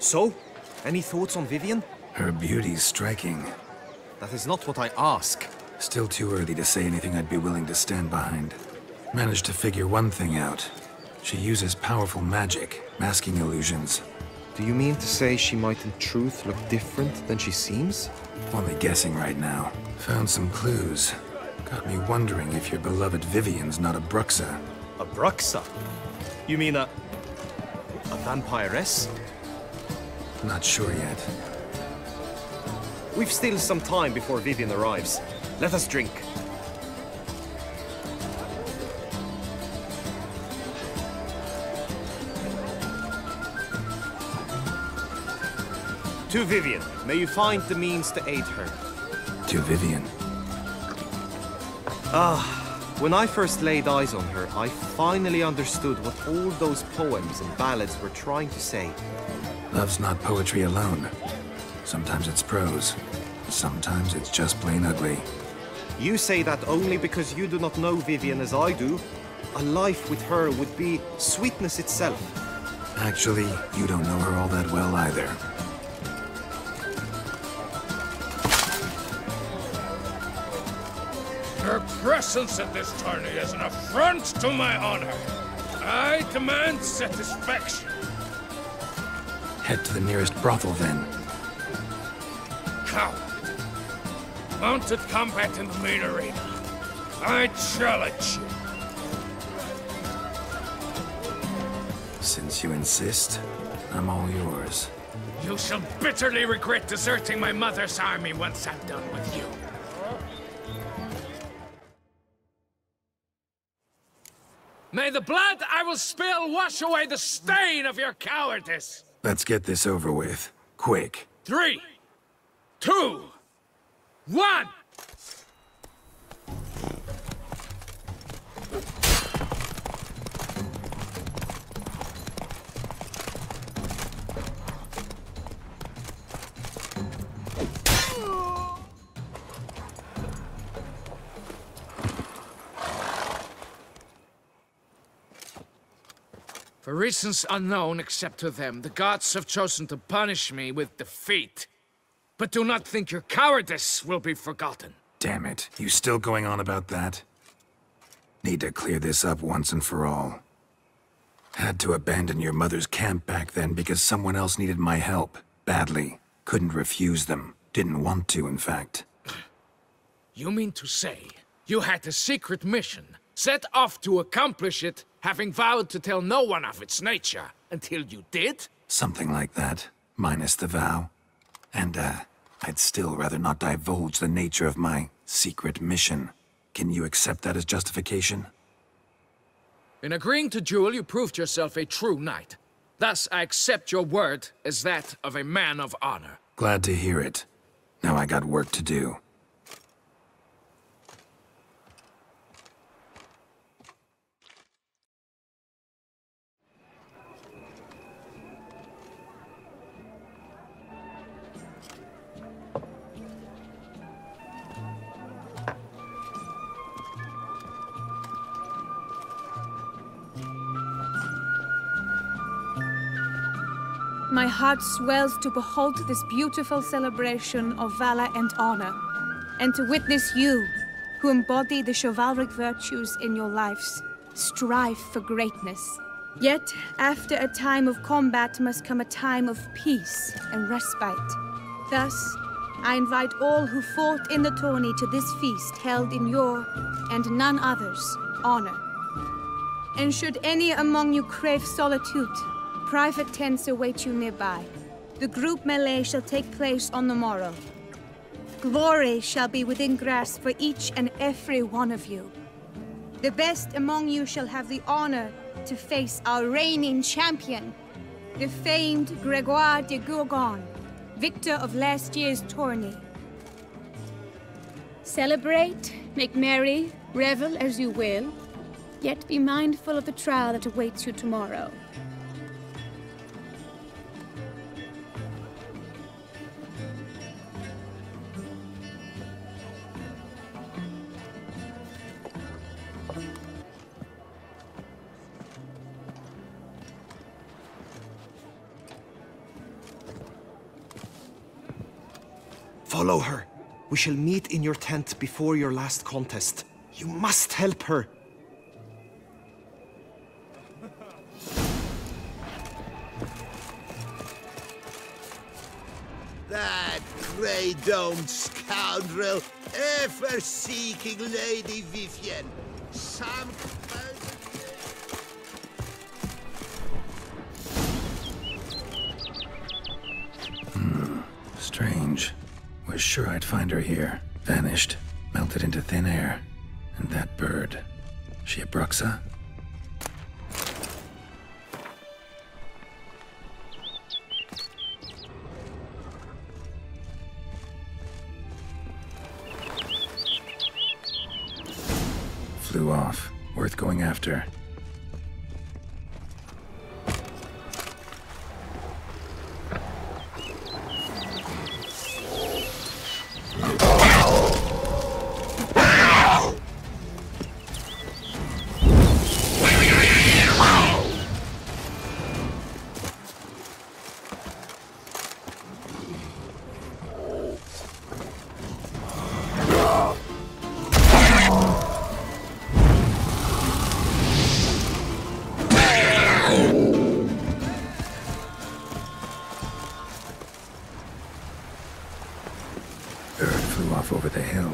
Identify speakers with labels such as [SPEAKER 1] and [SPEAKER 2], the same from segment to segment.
[SPEAKER 1] So, any thoughts on Vivian?
[SPEAKER 2] Her beauty's striking.
[SPEAKER 1] That is not what I ask.
[SPEAKER 2] Still too early to say anything I'd be willing to stand behind. Managed to figure one thing out. She uses powerful magic, masking illusions.
[SPEAKER 1] Do you mean to say she might in truth look different than she seems?
[SPEAKER 2] Only guessing right now. Found some clues. Got me wondering if your beloved Vivian's not a Bruxa.
[SPEAKER 1] A Bruxa? You mean a vampiress?
[SPEAKER 2] Not sure yet.
[SPEAKER 1] We've still some time before Vivian arrives. Let us drink. To Vivian, may you find the means to aid her.
[SPEAKER 2] To Vivian.
[SPEAKER 1] When I first laid eyes on her, I finally understood what all those poems and ballads were trying to say.
[SPEAKER 2] Love's not poetry alone. Sometimes it's prose. Sometimes it's just plain ugly.
[SPEAKER 1] You say that only because you do not know Vivian as I do. A life with her would be sweetness itself.
[SPEAKER 2] Actually, you don't know her all that well either.
[SPEAKER 3] Her presence at this tourney is an affront to my honor. I demand satisfaction.
[SPEAKER 2] Head to the nearest brothel, then.
[SPEAKER 3] Coward. Mounted combat in the main arena. I challenge you.
[SPEAKER 2] Since you insist, I'm all yours.
[SPEAKER 3] You shall bitterly regret deserting my mother's army once I'm done with you. May the blood I will spill wash away the stain of your cowardice!
[SPEAKER 2] Let's get this over with. Quick.
[SPEAKER 3] 3, 2, 1! For reasons unknown except to them, the gods have chosen to punish me with defeat. But do not think your cowardice will be forgotten.
[SPEAKER 2] Damn it. You still going on about that? Need to clear this up once and for all. Had to abandon your mother's camp back then because someone else needed my help. Badly. Couldn't refuse them. Didn't want to, in fact.
[SPEAKER 3] You mean to say you had a secret mission, set off to accomplish it, having vowed to tell no one of its nature, until you did?
[SPEAKER 2] Something like that. Minus the vow. And, I'd still rather not divulge the nature of my secret mission. Can you accept that as justification?
[SPEAKER 3] In agreeing to duel, you proved yourself a true knight. Thus, I accept your word as that of a man of honor.
[SPEAKER 2] Glad to hear it. Now I got work to do.
[SPEAKER 4] My heart swells to behold this beautiful celebration of valor and honor, and to witness you, who embody the chivalric virtues in your lives, strive for greatness. Yet, after a time of combat must come a time of peace and respite. Thus, I invite all who fought in the tourney to this feast held in your, and none other's, honor. And should any among you crave solitude, private tents await you nearby. The group melee shall take place on the morrow. Glory shall be within grasp for each and every one of you. The best among you shall have the honor to face our reigning champion, the famed Gregoire de Gourgon, victor of last year's tourney. Celebrate, make merry, revel as you will, yet be mindful of the trial that awaits you tomorrow.
[SPEAKER 1] Follow her. We shall meet in your tent before your last contest. You must help her.
[SPEAKER 5] That grey-domed scoundrel, ever seeking Lady Vivienne. Some
[SPEAKER 2] Strange. Was sure I'd find her here. Vanished. Melted into thin air. And that bird. She a Bruxa? Flew off. Worth going after. Over the hill.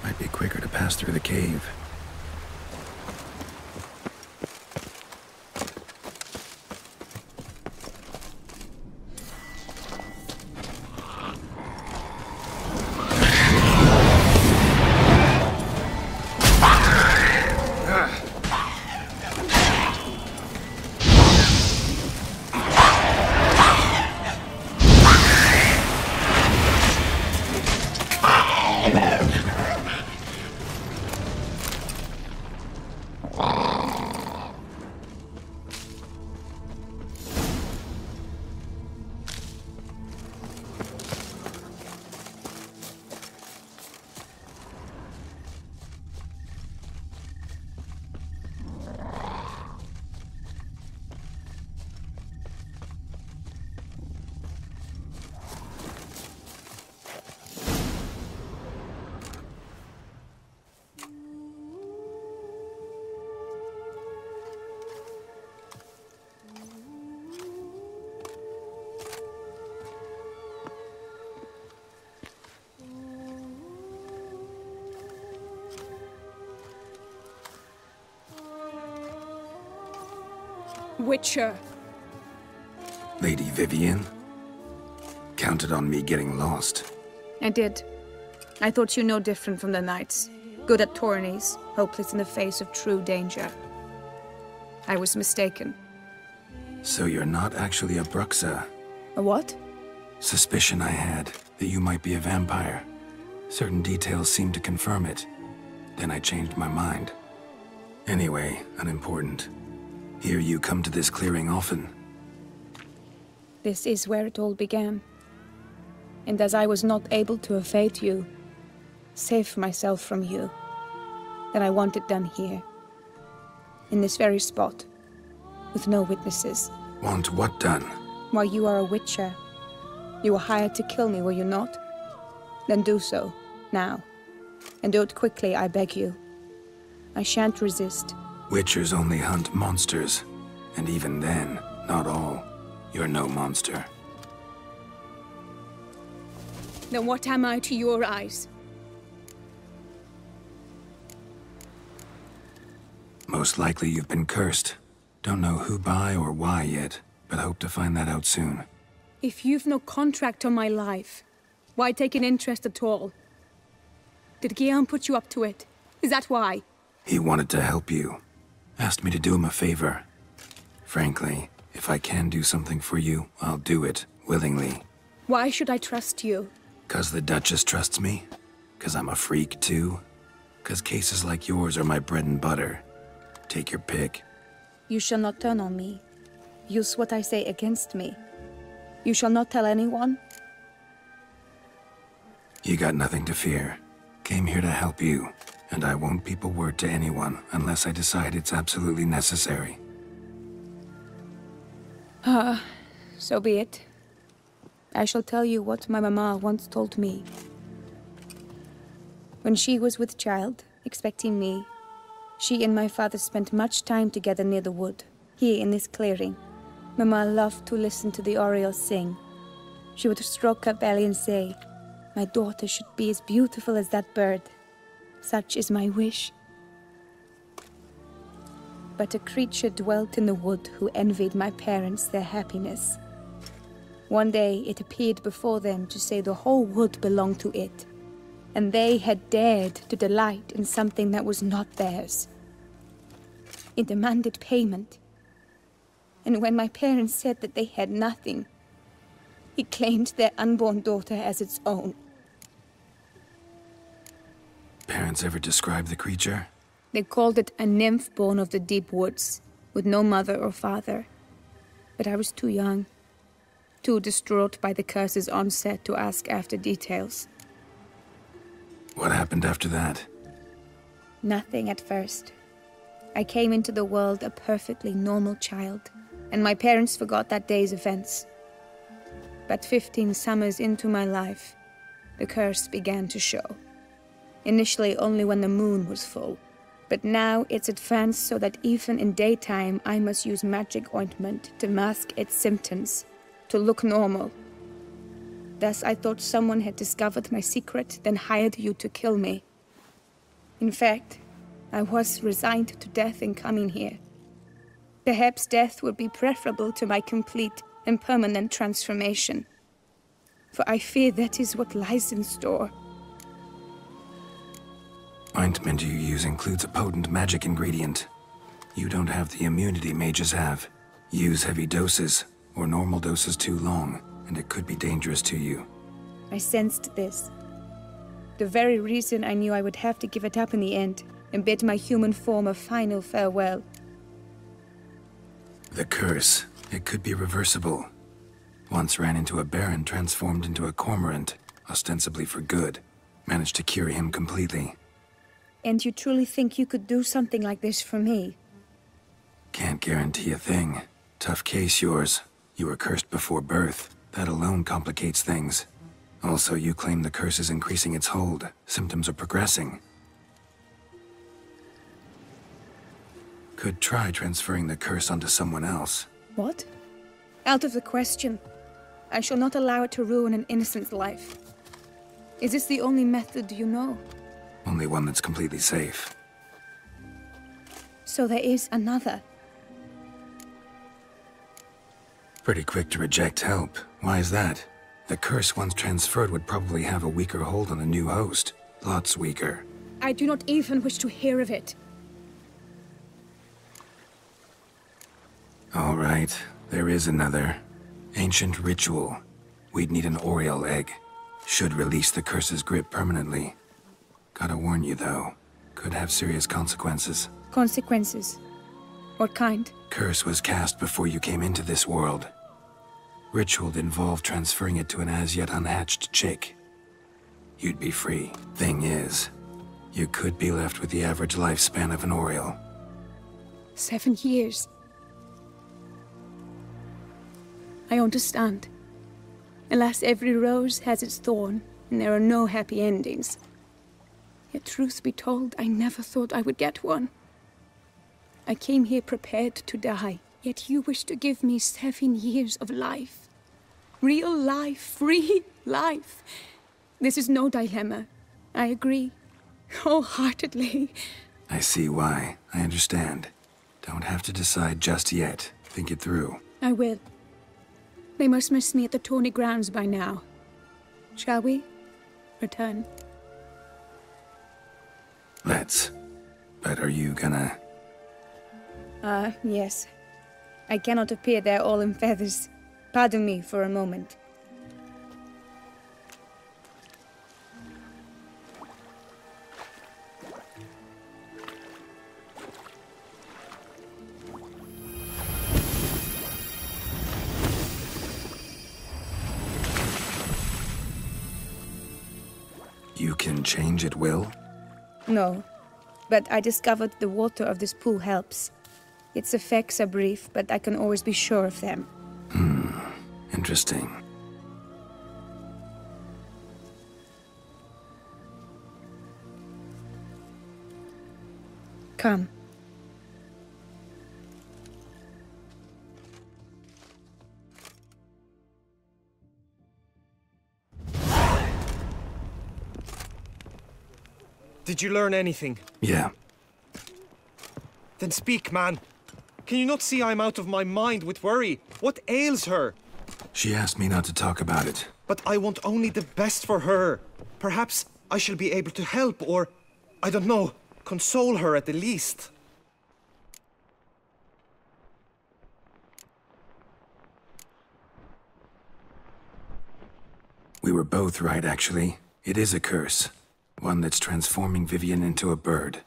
[SPEAKER 2] Might be quicker to pass through the cave.
[SPEAKER 4] Witcher.
[SPEAKER 2] Lady Vivienne? Counted on me getting lost.
[SPEAKER 4] I did. I thought you no different from the knights. Good at tourneys, hopeless in the face of true danger. I was mistaken.
[SPEAKER 2] So you're not actually a Bruxa?
[SPEAKER 4] A what?
[SPEAKER 2] Suspicion I had, that you might be a vampire. Certain details seemed to confirm it. Then I changed my mind. Anyway, unimportant. Hear you come to this clearing often.
[SPEAKER 4] This is where it all began. And as I was not able to evade you, save myself from you, then I want it done here. In this very spot. With no witnesses.
[SPEAKER 2] Want what done?
[SPEAKER 4] Why, you are a witcher. You were hired to kill me, were you not? Then do so, now. And do it quickly, I beg you. I shan't resist.
[SPEAKER 2] Witchers only hunt monsters. And even then, not all. You're no monster.
[SPEAKER 4] Then what am I to your eyes?
[SPEAKER 2] Most likely you've been cursed. Don't know who by or why yet, but hope to find that out soon.
[SPEAKER 4] If you've no contract on my life, why take an interest at all? Did Guillaume put you up to it? Is that why?
[SPEAKER 2] He wanted to help you. Asked me to do him a favor. Frankly, if I can do something for you, I'll do it, willingly.
[SPEAKER 4] Why should I trust you?
[SPEAKER 2] 'Cause the Duchess trusts me? 'Cause I'm a freak, too? 'Cause cases like yours are my bread and butter. Take your pick.
[SPEAKER 4] You shall not turn on me. Use what I say against me. You shall not tell anyone?
[SPEAKER 2] You got nothing to fear. Came here to help you, and I won't peep a word to anyone unless I decide it's absolutely necessary.
[SPEAKER 4] So be it. I shall tell you what my mama once told me. When she was with child, expecting me, she and my father spent much time together near the wood, here in this clearing. Mama loved to listen to the orioles sing. She would stroke her belly and say, "My daughter should be as beautiful as that bird. Such is my wish." But a creature dwelt in the wood who envied my parents their happiness. One day it appeared before them to say the whole wood belonged to it, and they had dared to delight in something that was not theirs. It demanded payment, and when my parents said that they had nothing, it claimed their unborn daughter as its own.
[SPEAKER 2] Parents ever describe the creature?
[SPEAKER 4] They called it a nymph born of the deep woods, with no mother or father. But I was too young, too distraught by the curse's onset to ask after details.
[SPEAKER 2] What happened after that?
[SPEAKER 4] Nothing at first. I came into the world a perfectly normal child, and my parents forgot that day's events. But 15 summers into my life, the curse began to show. Initially only when the moon was full, but now it's advanced so that even in daytime I must use magic ointment to mask its symptoms, to look normal. Thus I thought someone had discovered my secret, then hired you to kill me. In fact, I was resigned to death in coming here. Perhaps death would be preferable to my complete and permanent transformation, for I fear that is what lies in store.
[SPEAKER 2] Ointment you use includes a potent magic ingredient. You don't have the immunity mages have. Use heavy doses, or normal doses too long, and it could be dangerous to you.
[SPEAKER 4] I sensed this. The very reason I knew I would have to give it up in the end, and bid my human form a final farewell.
[SPEAKER 2] The curse, it could be reversible. Once ran into a baron transformed into a cormorant, ostensibly for good. Managed to cure him completely.
[SPEAKER 4] And you truly think you could do something like this for me?
[SPEAKER 2] Can't guarantee a thing. Tough case, yours. You were cursed before birth. That alone complicates things. Also, you claim the curse is increasing its hold. Symptoms are progressing. Could try transferring the curse onto someone else.
[SPEAKER 4] What? Out of the question. I shall not allow it to ruin an innocent's life. Is this the only method you know?
[SPEAKER 2] Only one that's completely safe.
[SPEAKER 4] So there is another.
[SPEAKER 2] Pretty quick to reject help. Why is that? The curse once transferred would probably have a weaker hold on the new host. Lots weaker.
[SPEAKER 4] I do not even wish to hear of it.
[SPEAKER 2] All right, there is another. Ancient ritual. We'd need an oriole egg. Should release the curse's grip permanently. Gotta warn you though, could have serious consequences.
[SPEAKER 4] Consequences? What kind?
[SPEAKER 2] Curse was cast before you came into this world. Ritual involved transferring it to an as-yet unhatched chick. You'd be free. Thing is, you could be left with the average lifespan of an oriole.
[SPEAKER 4] 7 years. I understand. Alas, every rose has its thorn, and there are no happy endings. Yet truth be told, I never thought I would get one. I came here prepared to die, yet you wish to give me 7 years of life. Real life, free life. This is no dilemma. I agree, wholeheartedly.
[SPEAKER 2] I see why. I understand. Don't have to decide just yet. Think it through.
[SPEAKER 4] I will. They must miss me at the tourney grounds by now. Shall we return?
[SPEAKER 2] Let's. But are you gonna...
[SPEAKER 4] Yes. I cannot appear there all in feathers. Pardon me for a moment.
[SPEAKER 2] You can change at will?
[SPEAKER 4] No, but I discovered the water of this pool helps. Its effects are brief, but I can always be sure of them.
[SPEAKER 2] Interesting.
[SPEAKER 4] Come.
[SPEAKER 1] Did you learn anything?
[SPEAKER 2] Yeah.
[SPEAKER 1] Then speak, man. Can you not see I'm out of my mind with worry? What ails her?
[SPEAKER 2] She asked me not to talk about it.
[SPEAKER 1] But I want only the best for her. Perhaps I shall be able to help or, I don't know, console her at the least.
[SPEAKER 2] We were both right, actually. It is a curse. One that's transforming Vivian into a bird.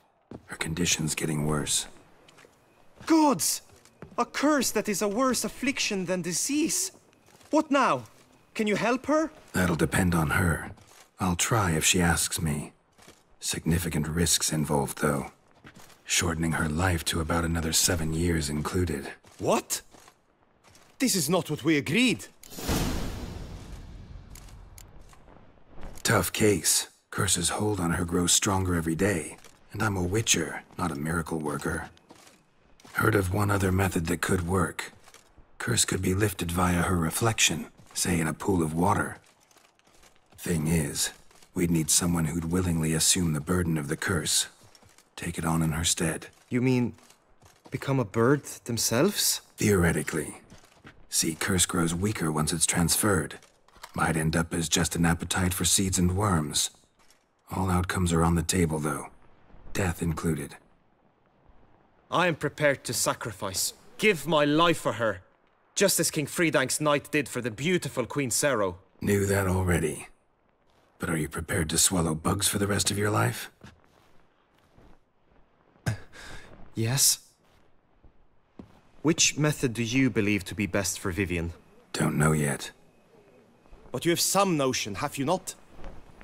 [SPEAKER 2] Her condition's getting worse.
[SPEAKER 1] Gods! A curse that is a worse affliction than disease. What now? Can you help her?
[SPEAKER 2] That'll depend on her. I'll try if she asks me. Significant risks involved, though. Shortening her life to about another 7 years included.
[SPEAKER 1] What? This is not what we agreed.
[SPEAKER 2] Tough case. Curse's hold on her grows stronger every day. And I'm a witcher, not a miracle worker. Heard of one other method that could work. Curse could be lifted via her reflection, say in a pool of water. Thing is, we'd need someone who'd willingly assume the burden of the curse. Take it on in her stead.
[SPEAKER 1] You mean, become a bird themselves?
[SPEAKER 2] Theoretically. See, curse grows weaker once it's transferred. Might end up as just an appetite for seeds and worms. All outcomes are on the table, though. Death included.
[SPEAKER 1] I am prepared to sacrifice. Give my life for her. Just as King Fridank's knight did for the beautiful Queen Sero.
[SPEAKER 2] Knew that already. But are you prepared to swallow bugs for the rest of your life?
[SPEAKER 1] Yes. Which method do you believe to be best for Vivian?
[SPEAKER 2] Don't know yet.
[SPEAKER 1] But you have some notion, have you not?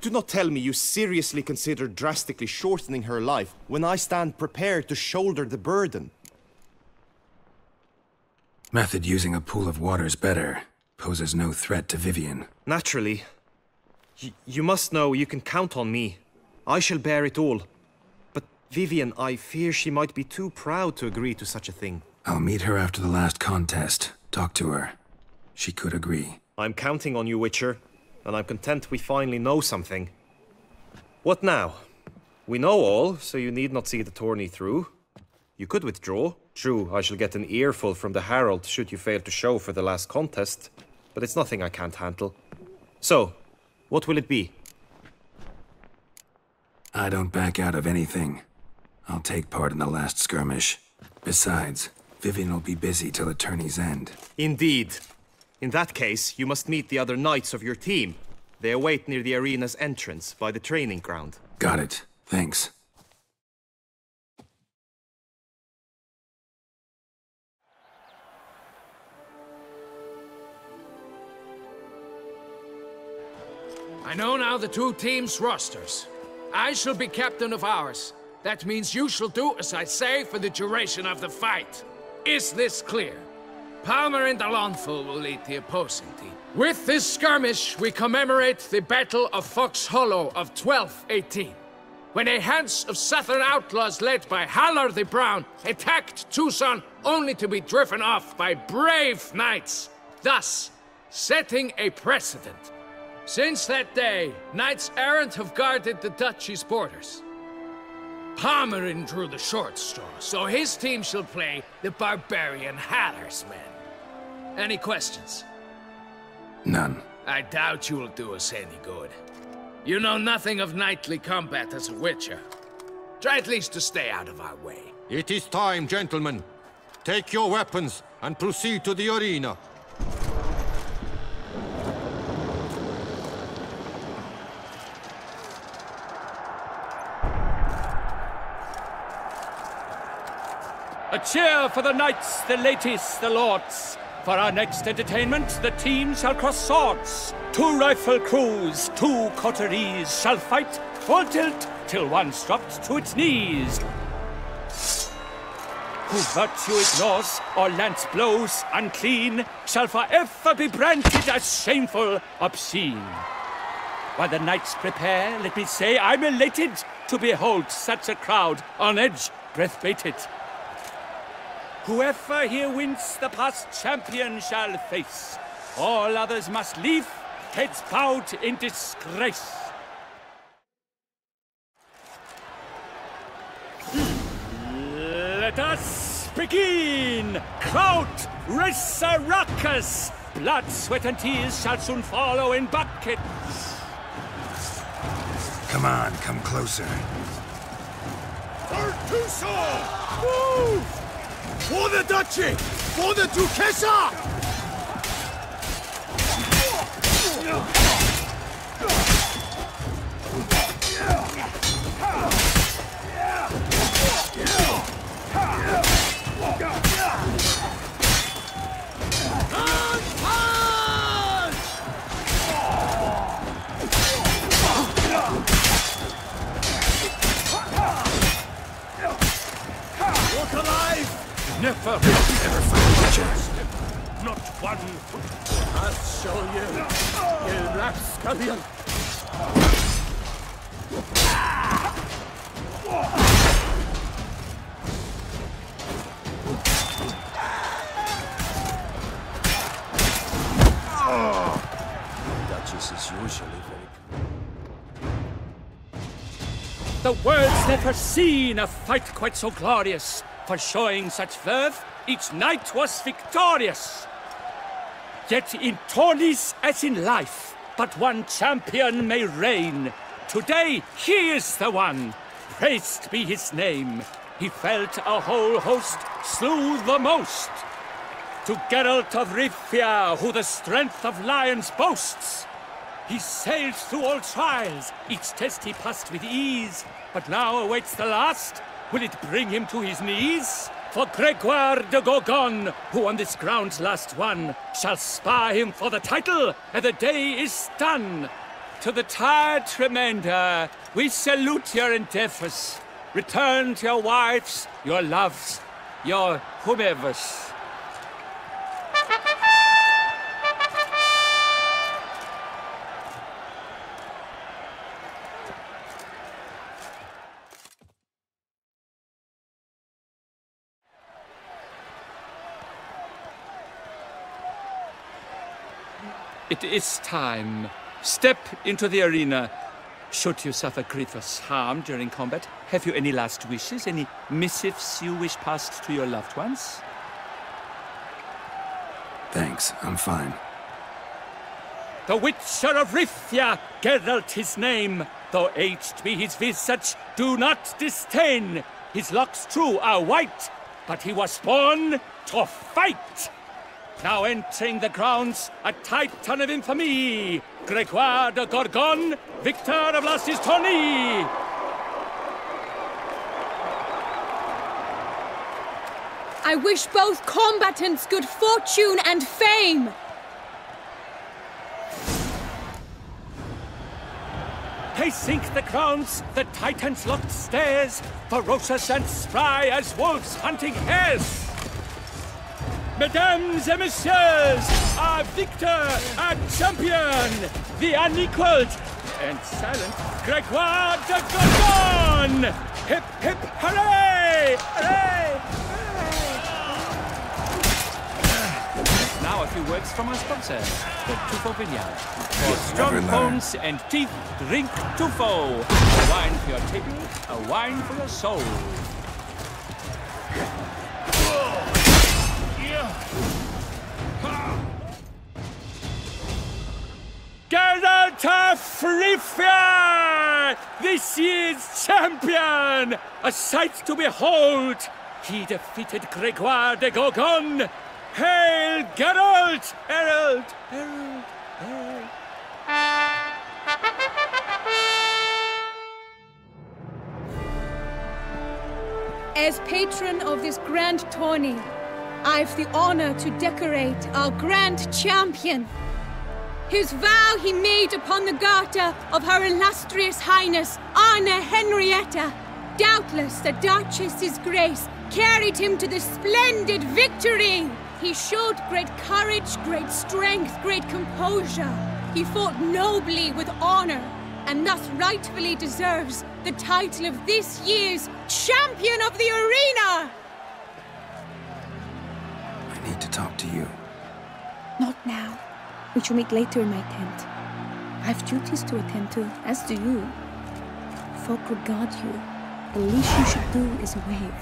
[SPEAKER 1] Do not tell me you seriously consider drastically shortening her life when I stand prepared to shoulder the burden.
[SPEAKER 2] Method using a pool of water's better. Poses no threat to Vivian.
[SPEAKER 1] Naturally. You must know you can count on me. I shall bear it all. But Vivian, I fear she might be too proud to agree to such a thing.
[SPEAKER 2] I'll meet her after the last contest. Talk to her. She could agree.
[SPEAKER 1] I'm counting on you, Witcher. And I'm content we finally know something. What now? We know all, so you need not see the tourney through. You could withdraw. True, I shall get an earful from the Herald should you fail to show for the last contest. But it's nothing I can't handle. So, what will it be?
[SPEAKER 2] I don't back out of anything. I'll take part in the last skirmish. Besides, Vivian will be busy till the tourney's end.
[SPEAKER 1] Indeed. In that case, you must meet the other knights of your team. They await near the arena's entrance, by the training ground.
[SPEAKER 2] Got it. Thanks.
[SPEAKER 3] I know now the two teams' rosters. I shall be captain of ours. That means you shall do as I say for the duration of the fight. Is this clear? Palmer and Alonful will lead the opposing team. With this skirmish, we commemorate the Battle of Fox Hollow of 1218, when a Hans of Southern outlaws led by Haller the Brown attacked Tucson only to be driven off by brave knights, thus setting a precedent. Since that day, knights errant have guarded the duchy's borders. Palmerin drew the short straw, so his team shall play the barbarian Haller's men. Any questions?
[SPEAKER 2] None.
[SPEAKER 3] I doubt you will do us any good. You know nothing of knightly combat as a witcher. Try at least to stay out of our way.
[SPEAKER 6] It is time, gentlemen. Take your weapons and proceed to the arena.
[SPEAKER 7] A cheer for the knights, the ladies, the lords. For our next entertainment, the teams shall cross swords. 2 rifle crews, 2 coteries shall fight full tilt till one's dropped to its knees. Who virtue ignores or lance blows unclean shall forever be branded as shameful, obscene. While the knights prepare, let me say I'm elated to behold such a crowd on edge breath bated. Whoever here wins the past champion shall face. All others must leave, heads bowed in disgrace. Let us begin! Crowd, raise a ruckus! Blood, sweat, and tears shall soon follow in buckets.
[SPEAKER 2] Come on, come closer.
[SPEAKER 5] Move! For the duchy! For the Duchessa!
[SPEAKER 7] Never
[SPEAKER 2] find a chance.
[SPEAKER 7] Not one.
[SPEAKER 3] I'll show you, you rapscallion.
[SPEAKER 5] Duchess is usually very...
[SPEAKER 7] The world's never seen a fight quite so glorious. For showing such verve, each knight was victorious. Yet in tourneys as in life, but one champion may reign. Today, he is the one. Praised be his name. He felt a whole host, slew the most. To Geralt of Rivia, who the strength of lions boasts. He sailed through all trials, each test he passed with ease. But now awaits the last. Will it bring him to his knees? For Gregoire de Gorgon, who on this ground's last won, shall spar him for the title, and the day is done. To the tired remainder, we salute your endeavors. Return to your wives, your loves, your whomevers. It is time. Step into the arena. Should you suffer grievous harm during combat, have you any last wishes? Any missives you wish passed to your loved ones?
[SPEAKER 2] Thanks, I'm fine.
[SPEAKER 7] The Witcher of Rivia, Geralt his name. Though aged be his visage, do not disdain. His locks true are white, but he was born to fight. Now entering the grounds, a titan of infamy, Gregoire de Gorgon, victor of last his tourney.
[SPEAKER 4] I wish both combatants good fortune and fame.
[SPEAKER 7] They sink the grounds, the titans locked stairs, ferocious and spry as wolves hunting hares. Mesdames et messieurs, our victor, our champion, the unequaled and silent Gregoire de Gorgon! Hip, hip, hooray! Hooray! Hooray! Now a few words from our sponsor, the Tufo Vineyard. For strong bones and teeth, drink Tufo. A wine for your table, a wine for your soul. Geralt of Rivia, this year's champion! A sight to behold! He defeated Gregoire de Gorgon! Hail, Geralt! Herald! Herald! Herald!
[SPEAKER 4] As patron of this grand tourney, I've the honor to decorate our grand champion. His vow he made upon the garter of her illustrious highness, Anna Henrietta. Doubtless the Duchess's grace carried him to this splendid victory. He showed great courage, great strength, great composure. He fought nobly with honor. and thus rightfully deserves the title of this year's Champion of the Arena!
[SPEAKER 2] I need to talk to you.
[SPEAKER 4] Not now. We shall meet later in my tent. I have duties to attend to, as do you. Folk regard you. The least you should do is wave.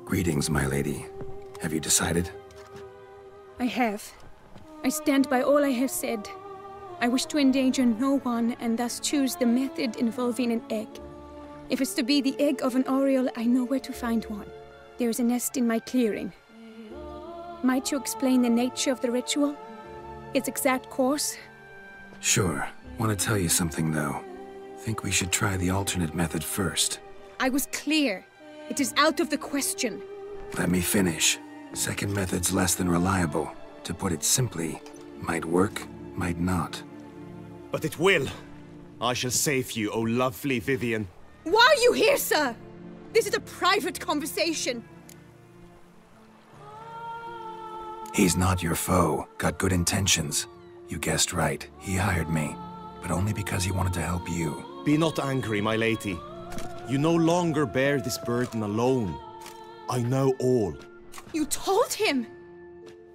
[SPEAKER 2] Greetings, my lady. Have you decided?
[SPEAKER 4] I have. I stand by all I have said. I wish to endanger no one and thus choose the method involving an egg. If it's to be the egg of an oriole, I know where to find one. There is a nest in my clearing. Might you explain the nature of the ritual? Its exact course?
[SPEAKER 2] Sure. Want to tell you something, though. Think we should try the alternate method first.
[SPEAKER 4] I was clear. It is out of the question.
[SPEAKER 2] Let me finish. Second method's less than reliable. To put it simply, might work, might not.
[SPEAKER 5] But it will. I shall save you, O lovely Vivian.
[SPEAKER 4] Why are you here, sir? This is a private conversation.
[SPEAKER 2] He's not your foe. Got good intentions. You guessed right. He hired me. But only because he wanted to help you.
[SPEAKER 5] Be not angry, my lady. You no longer bear this burden alone. I know all.
[SPEAKER 4] You told him!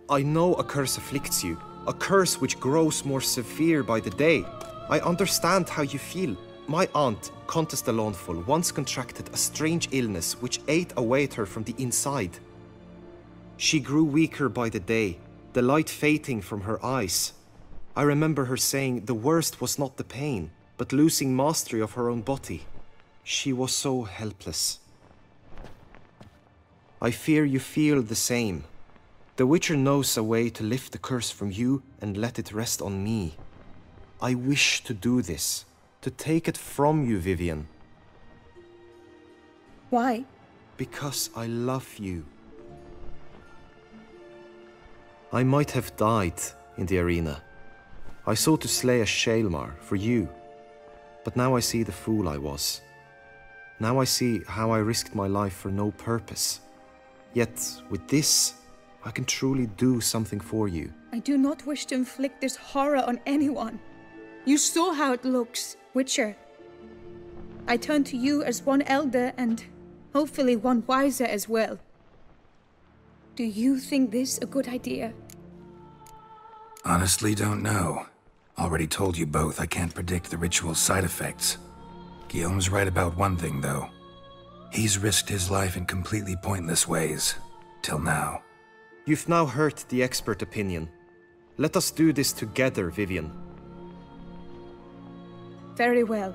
[SPEAKER 1] I know a curse afflicts you. A curse which grows more severe by the day. I understand how you feel. My aunt, Countess de Lawnful, once contracted a strange illness which ate away at her from the inside. She grew weaker by the day, the light fading from her eyes. I remember her saying the worst was not the pain, but losing mastery of her own body. She was so helpless. I fear you feel the same. The Witcher knows a way to lift the curse from you and let it rest on me. I wish to do this, to take it from you, Vivian.
[SPEAKER 4] Why?
[SPEAKER 1] Because I love you. I might have died in the arena. I sought to slay a Shaelmar for you, but now I see the fool I was. Now I see how I risked my life for no purpose. Yet, with this, I can truly do something for you.
[SPEAKER 4] I do not wish to inflict this horror on anyone. You saw how it looks, Witcher. I turn to you as one elder and hopefully one wiser as well. Do you think this a good idea?
[SPEAKER 2] Honestly, don't know. Already told you both I can't predict the ritual's side effects. Guillaume's right about one thing, though. He's risked his life in completely pointless ways. Till now.
[SPEAKER 1] You've now heard the expert opinion. Let us do this together, Vivian.
[SPEAKER 4] Very well.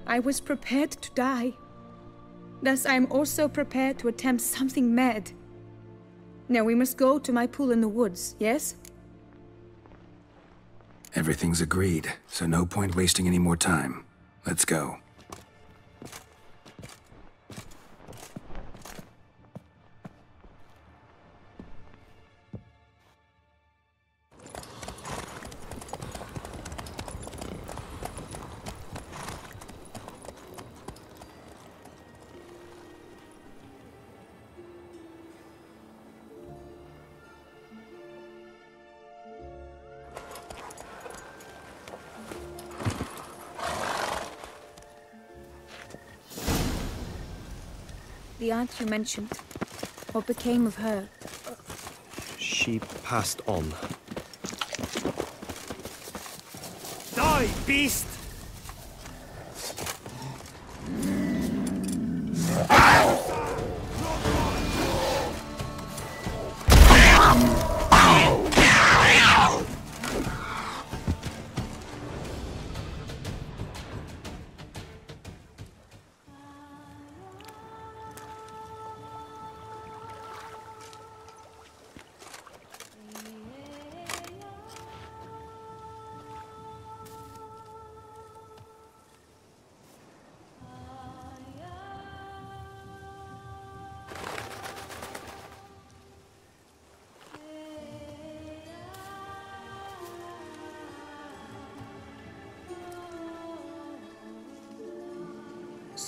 [SPEAKER 4] I was prepared to die. Thus I am also prepared to attempt something mad. Now we must go to my pool in the woods, yes?
[SPEAKER 2] Everything's agreed, so no point wasting any more time. Let's go.
[SPEAKER 4] The aunt you mentioned. What became of her?
[SPEAKER 1] She passed on.
[SPEAKER 5] Die, beast!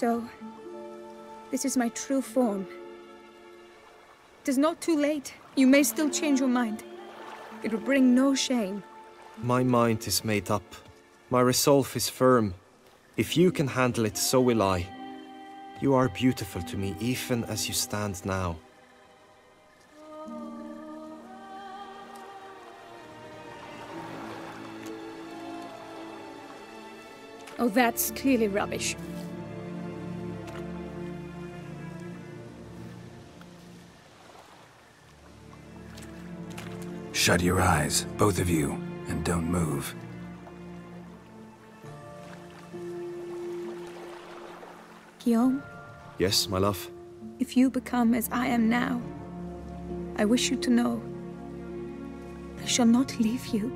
[SPEAKER 4] So, this is my true form. It is not too late. You may still change your mind. It will bring no shame.
[SPEAKER 1] My mind is made up. My resolve is firm. If you can handle it, so will I. You are beautiful to me, even as you stand now.
[SPEAKER 4] Oh, that's clearly rubbish.
[SPEAKER 2] Shut your eyes, both of you, and don't move.
[SPEAKER 4] Guillaume,
[SPEAKER 1] Yes, my love?
[SPEAKER 4] if you become as I am now, I wish you to know I shall not leave you.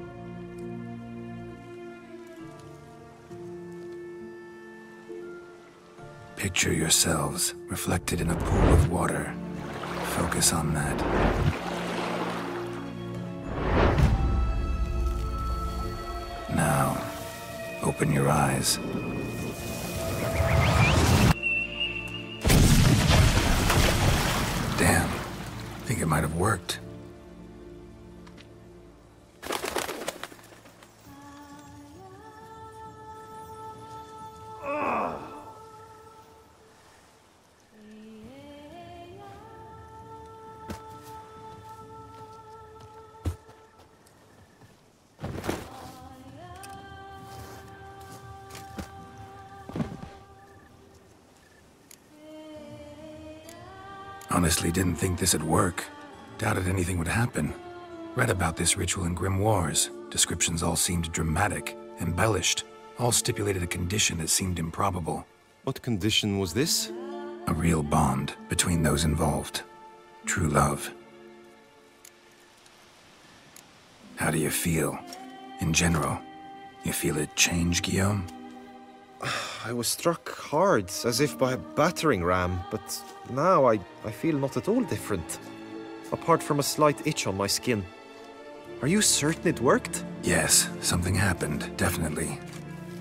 [SPEAKER 2] Picture yourselves reflected in a pool of water. Focus on that. Now, open your eyes. Damn. Think it might have worked. Honestly, didn't think this'd work. Doubted anything would happen. Read about this ritual in grimoires. Descriptions all seemed dramatic, embellished. All stipulated a condition that seemed improbable.
[SPEAKER 5] What condition was this?
[SPEAKER 2] A real bond between those involved. True love. How do you feel? In general, you feel it change, Guillaume?
[SPEAKER 1] I was struck hard, as if by a battering ram, but now I feel not at all different. Apart from a slight itch on my skin. Are you certain it worked?
[SPEAKER 2] Yes, something happened, definitely.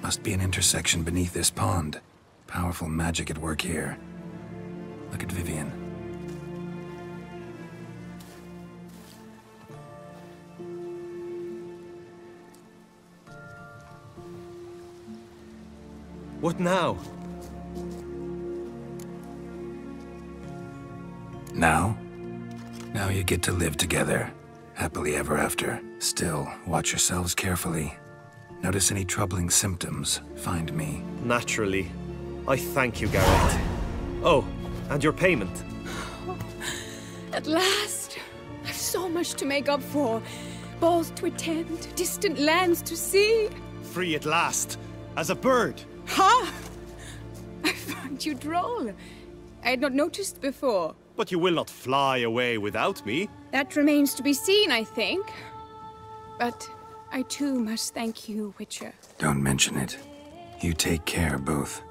[SPEAKER 2] Must be an intersection beneath this pond. Powerful magic at work here. Look at Vivian.
[SPEAKER 1] What now?
[SPEAKER 2] Now? Now you get to live together. Happily ever after. Still, watch yourselves carefully. Notice any troubling symptoms, find me.
[SPEAKER 1] Naturally. I thank you, Garrett. Oh, and your payment.
[SPEAKER 4] At last! I've so much to make up for. Balls to attend, distant lands to see.
[SPEAKER 5] Free at last, as a bird.
[SPEAKER 4] Ha! I find you droll. I had not noticed before.
[SPEAKER 5] But you will not fly away without me.
[SPEAKER 4] That remains to be seen, I think. But I too must thank you, Witcher.
[SPEAKER 2] Don't mention it. You take care, both.